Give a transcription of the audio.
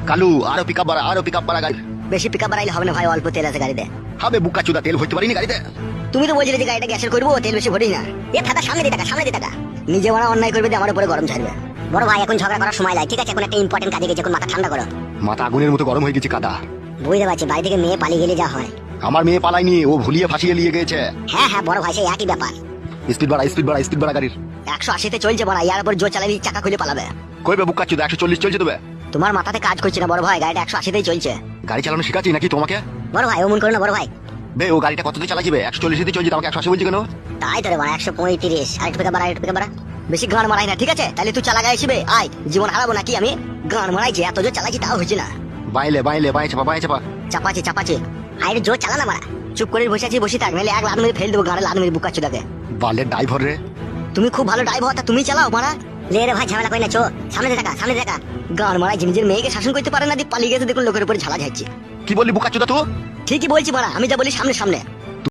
কালু আরো পিকআপ বাড়া গাড়ি। বেশি পিকআপ বাড়াইলে হবে না ভাই, অল্প তেল আছে গাড়িতে। হবে বুকা চুদা, তেল ভরতে পারিনি গাড়িতে। তুমি তো বলছিলে যে গাড়িটা গ্যাসের করবো, তেল বেশি ভরিস না। এ থাকা সামনে দিয়ে টাকা নিজে মারা অন্যায় করবে দিয়ে আমার উপরে গরম ছাড়বে। বড় ভাই এখন ঝগড়া করার সময় নাই, ঠিক আছে? এখন একটা ইম্পর্টেন্ট কাজে গেছে, এখন মাথা ঠান্ডা করো। মাথা আগুনের মতো গরম হয়ে গেছে কাদা। বুঝতে পারছি, বাড়ি থেকে মেয়ে পালিয়ে গেলে যা হয়। আমার মেয়ে পালাইনি, ও ভুলিয়ে ফাঁসিয়ে নিয়ে গেছে। হ্যাঁ বড় ভাই, সেই একই ব্যাপার। স্পিড বাড়া গাড়ির। 180-তে চলছে বড়, ইয়ার উপর জোর চালাবি চাকা খুলে পালাবে। কইবে বুকা চুদা 140 চলছে তবে। তোমার মাথাতে কাজ করছে না বড় ভাই, গাড়িটা 180-তেই চলছে। গাড়ি চালানো শিখাচ্ছি নাকি তোমাকে? বড় ভাই অমন করো না বড় ভাই। বে ও গাড়িটা কততে চালাছিবে? 140-তে চলছে, আমাকে 180 বলছি কেন? তাই তো রে বড়, 135। আরেকটু পিকআপ বাড়া। বেশি গান মারাই না, ঠিক আছে? তাহলে তুই চালা গাইছিবে, আয় জীবন হারাবো নাকি আমি? গান মারাইছি, এত জোর চালাইছি তাও হয়েছে না। বাইলে বাই চাপা। চাপাচ্ছে। আরে জোর চালা না মারা, চুপ করে বসে থাক, নাহলে এক লাত মেরে ফেল দেবো গাড়ি, লাত মেরে বুকা চুদাকে। বালের ড্রাইভার রে। তুমি খুব ভালো ড্রাইভার, তা তুমি চালাও মারা। লে রে ভাই, ঝামেলা কই না, চো সামনে দেখা। গান মারাই নিজের মেয়েকে শাসন করতে পারে না, দিয়ে পালিয়ে গেছে, দেখুন লোকের উপরে ঝালা যাচ্ছে। কি বললি বুকা চুদা তুই? ঠিকই বলছি মারা, আমি যা বলি সামনে।